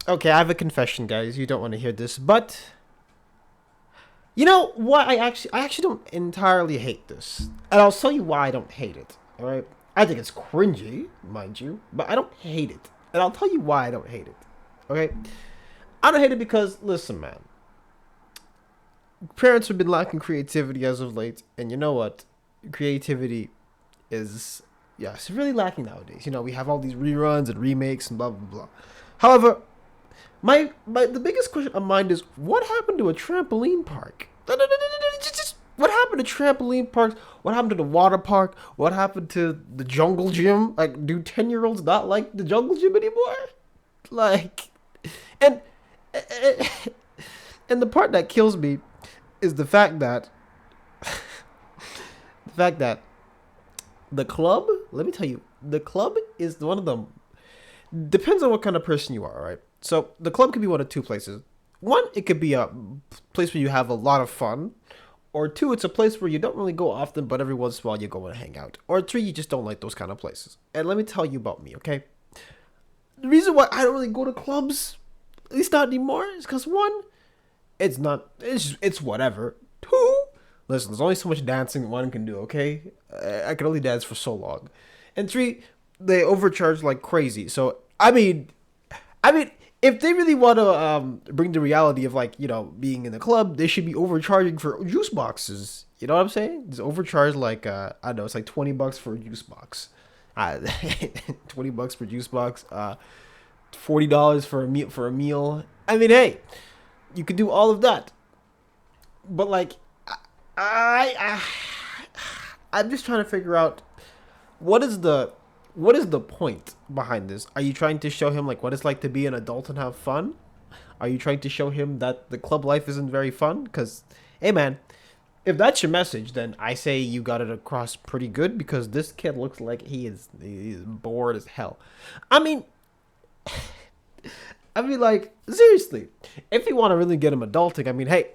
Okay, I have a confession, guys. You don't want to hear this, but you know what? I actually don't entirely hate this, and I'll tell you why I don't hate it. All right, I think it's cringy, mind you, but I don't hate it, and I'll tell you why I don't hate it. Okay, I don't hate it because listen, man. Parents have been lacking creativity as of late, and you know what? Creativity is yes, really lacking nowadays. You know, we have all these reruns and remakes and blah blah blah. However, my the biggest question of mine is what happened to a trampoline park? What happened to trampoline parks? What happened to the water park? What happened to the jungle gym? Like, do 10-year-olds not like the jungle gym anymore? Like, and and the part that kills me is the fact that the fact that the club. Let me tell you, the club is one of them. Depends on what kind of person you are, right? So the club could be one of two places. One, it could be a place where you have a lot of fun. Or two, it's a place where you don't really go often, but every once in a while you go and hang out. Or three, you just don't like those kind of places. And let me tell you about me, okay? The reason why I don't really go to clubs, at least not anymore, is because one, it's whatever. Two, listen, there's only so much dancing one can do, okay? I can only dance for so long. And three, they overcharge like crazy. So I mean, if they really want to bring the reality of like being in the club, they should be overcharging for juice boxes. You know what I'm saying? Just overcharge like I don't know, it's like $20 for a juice box. $20 for juice box. $40 for a meal. I mean, hey, you could do all of that, but like, I I'm just trying to figure out what is the point behind this? Are you trying to show him like what it's like to be an adult and have fun? Are you trying to show him that the club life isn't very fun? Because, hey man, if that's your message, then I say you got it across pretty good because this kid looks like he's bored as hell. I mean, like seriously, if you want to really get him adulting, I mean, hey,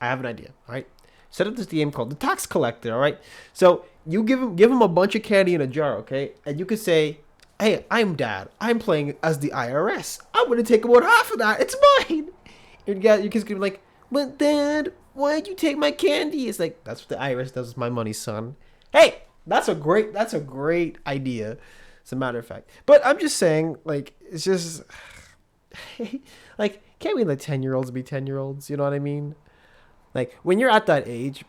I have an idea. All right, set up this game called the Tax Collector. All right, so you give him a bunch of candy in a jar, okay, and you could say, "Hey, I'm Dad. I'm playing as the IRS. I'm gonna take about half of that. It's mine." Your kid's gonna be like, "But Dad, why'd you take my candy?" It's like that's what the IRS does with my money, son. Hey, that's a great idea, as a matter of fact. But I'm just saying, like, it's just like, can't we let 10-year-olds be 10-year-olds? You know what I mean? Like, when you're at that age,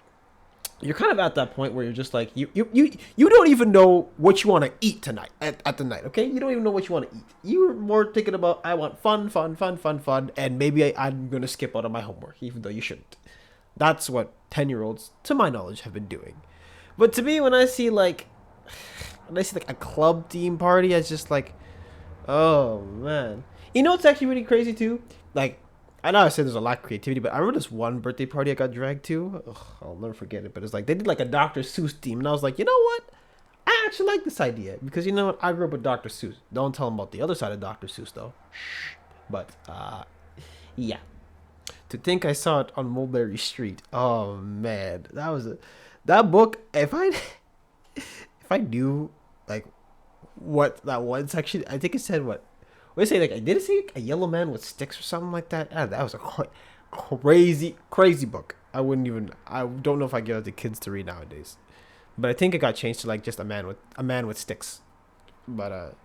you're kind of at that point where you're just like, you don't even know what you want to eat tonight at the night, okay? You don't even know what you want to eat. You're more thinking about, I want fun, and maybe I'm going to skip out on my homework, even though you shouldn't. That's what 10-year-olds, to my knowledge, have been doing. But to me, when I see like a club theme party, it's just like, oh man. You know what's actually really crazy too? Like, I know I said there's a lack of creativity, but I remember this one birthday party I got dragged to. Ugh, I'll never forget it. But it's like they did like a Dr. Seuss theme, and I was like, you know what? I actually like this idea because you know what? I grew up with Dr. Seuss. Don't tell them about the other side of Dr. Seuss though. But yeah. To think I saw it on Mulberry Street. Oh man, that book. If I knew like what that one section, I think it said what. What did it say? Like, did it say a yellow man with sticks or something like that? Ah, that was a crazy book. I don't know if I give it to kids to read nowadays. But I think it got changed to like just a man with sticks. But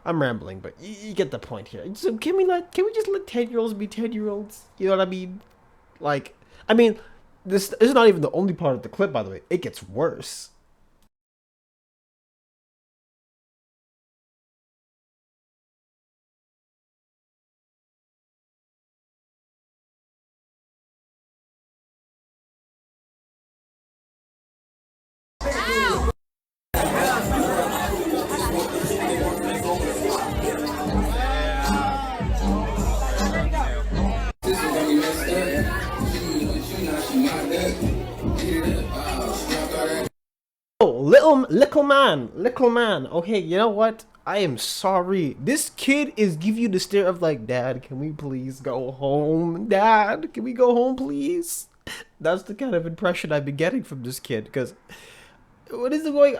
I'm rambling, but you get the point here. So can we just let 10-year-olds be 10-year-olds? You know what I mean? Like, I mean, this is not even the only part of the clip, by the way. It gets worse. little man. Okay, you know what? I am sorry. This kid is giving you the stare of like, Dad, can we please go home? Dad, can we go home, please? That's the kind of impression I've been getting from this kid. Because what is it going?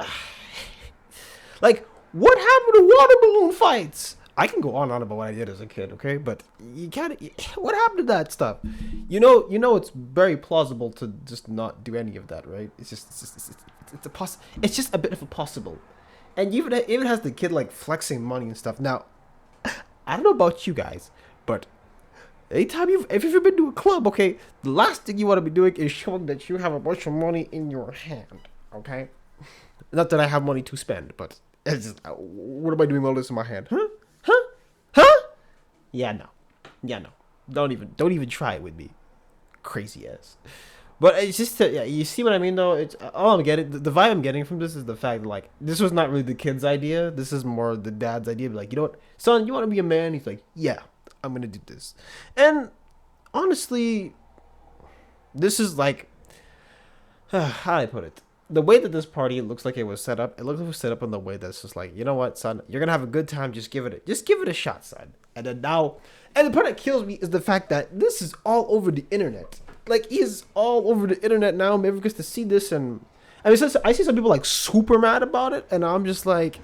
Like, what happened to water balloon fights? I can go on and on about what I did as a kid, okay? But you can't. What happened to that stuff? It's very plausible to just not do any of that, right? It's just a bit of a possible. And even has the kid like flexing money and stuff. Now, I don't know about you guys, but anytime if you've ever been to a club, okay, the last thing you want to be doing is showing that you have a bunch of money in your hand, okay? Not that I have money to spend, but it's just, what am I doing with all this in my hand? Huh? Yeah, no. Don't even try it with me, crazy ass. But it's just you see what I mean though. It's all I'm getting. The vibe I'm getting from this is the fact that like this was not really the kid's idea. This is more the dad's idea. Like, you know what, son, you want to be a man? He's like, yeah, I'm gonna do this. And honestly, this is like, how do I put it? The way that this party looks like it was set up, it looks like it was set up in the way that's just like, you know what, son, you're gonna have a good time. Just give it a shot, son. And then now, and the part that kills me is the fact that this is all over the internet. Like, he's all over the internet now. Maybe gets to see this, and I mean, I see some people like super mad about it, and I'm just like,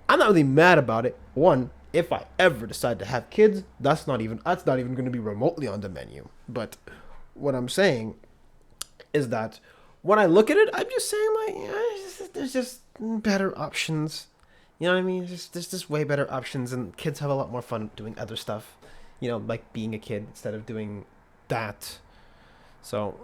I'm not really mad about it. One, if I ever decide to have kids, that's not even going to be remotely on the menu. But what I'm saying is that when I look at it, I'm just saying like, there's just better options. You know what I mean? There's just way better options, and kids have a lot more fun doing other stuff. You know, like being a kid instead of doing that. So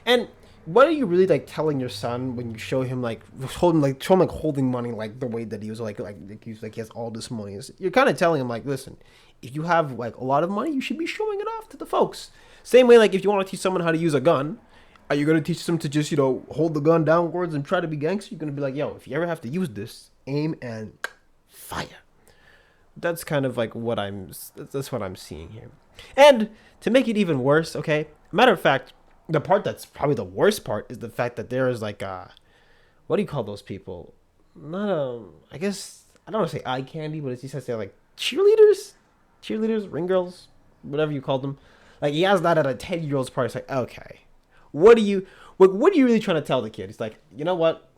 and what are you really like telling your son when you show him like holding money like the way that he was like he has all this money? You're kind of telling him like, listen, if you have like a lot of money, you should be showing it off to the folks. Same way, like if you want to teach someone how to use a gun, are you going to teach them to just, hold the gun downwards and try to be gangster? You're going to be like, yo, if you ever have to use this, aim and fire. That's kind of like that's what I'm seeing here. And to make it even worse, okay, matter of fact, the part that's probably the worst part is the fact that there is like what do you call those people? Not I guess I don't want to say eye candy, but it's just say like cheerleaders, ring girls, whatever you call them. Like, he has that at a 10-year-old's party. It's like, okay, what are you really trying to tell the kid? It's like, you know what?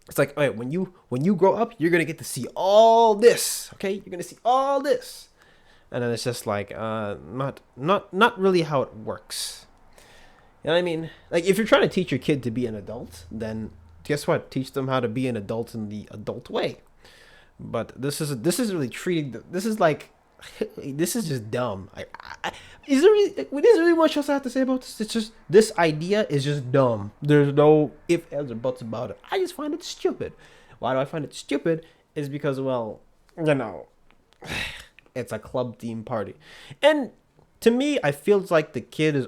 It's like, all right, when you grow up, you're gonna get to see all this. Okay, you're gonna see all this, and then it's just like, not really how it works. You know what I mean? Like, if you're trying to teach your kid to be an adult, then guess what? Teach them how to be an adult in the adult way. But this is really treating. This is like, this is just dumb. Is there really much else I have to say about this? It's just, this idea is just dumb. There's no ifs, ands, or buts about it. I just find it stupid. Why do I find it stupid? Is because, well, it's a club theme party, and to me, I feel like the kid's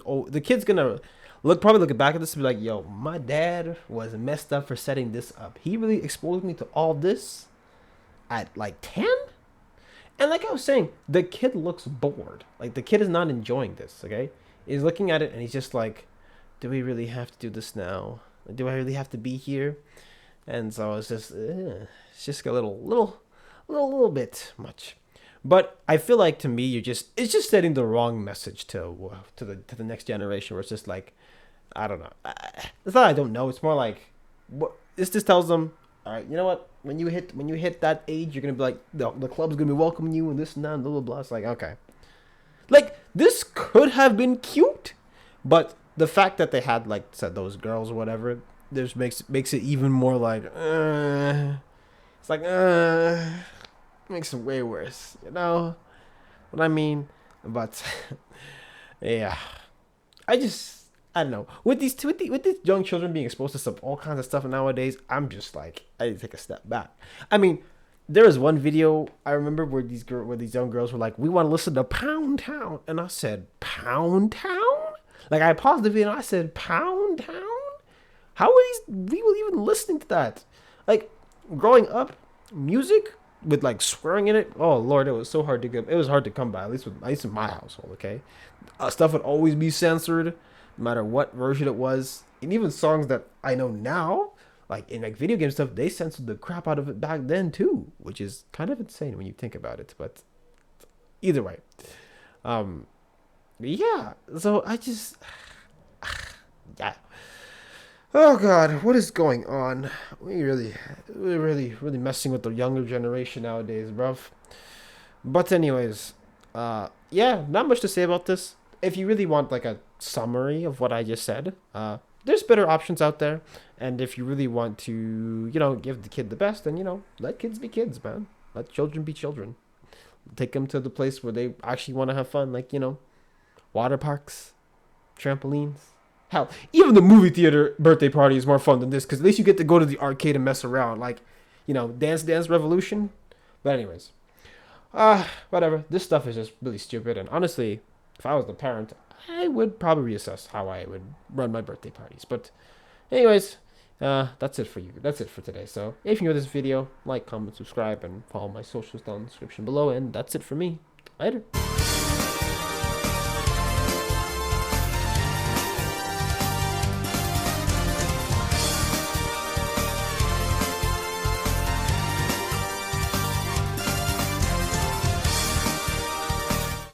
gonna probably look back at this and be like, yo, my dad was messed up for setting this up. He really exposed me to all this at like 10. And like I was saying, the kid looks bored. Like, the kid is not enjoying this, okay? He's looking at it and he's just like, do we really have to do this now? Do I really have to be here? And so it's just a little bit much. But I feel like, to me, it's just setting the wrong message to the next generation, where it's just like, I don't know. It's not I don't know. It's more like, what this just tells them, all right, you know what? When you hit that age, you're gonna be like, the club's gonna be welcoming you and this and that and blah blah blah. It's like, okay, like, this could have been cute, but the fact that they had like said those girls or whatever, just makes it even more like, it's like, makes it way worse. You know what I mean? But yeah, I don't know. With these young children being exposed to all kinds of stuff nowadays, I'm just like, I need to take a step back. I mean, there was one video I remember where these young girls were like, we want to listen to Pound Town, and I said, Pound Town? Like, I paused the video and I said, Pound Town? How are these people even listening to that? Like, growing up, music with like swearing in it, oh lord, it was so hard to get. It was hard to come by, at least in my household. Okay, stuff would always be censored, no matter what version it was. And even songs that I know now, like in like video game stuff, they censored the crap out of it back then too, which is kind of insane when you think about it. But either way, um, yeah. So I just, yeah. Oh God, what is going on? We're really messing with the younger generation nowadays, bruv. But anyways, yeah, not much to say about this. If you really want like a summary of what I just said, there's better options out there. And if you really want to, give the kid the best, then let kids be kids, man. Let children be children. Take them to the place where they actually want to have fun, like water parks, trampolines. Hell, even the movie theater birthday party is more fun than this because at least you get to go to the arcade and mess around, like Dance Dance Revolution. But anyways. Whatever. This stuff is just really stupid. And honestly, if I was the parent, I would probably reassess how I would run my birthday parties. But anyways, that's it for you. That's it for today. So if you enjoyed this video, like, comment, subscribe, and follow my socials down in the description below. And that's it for me. Later.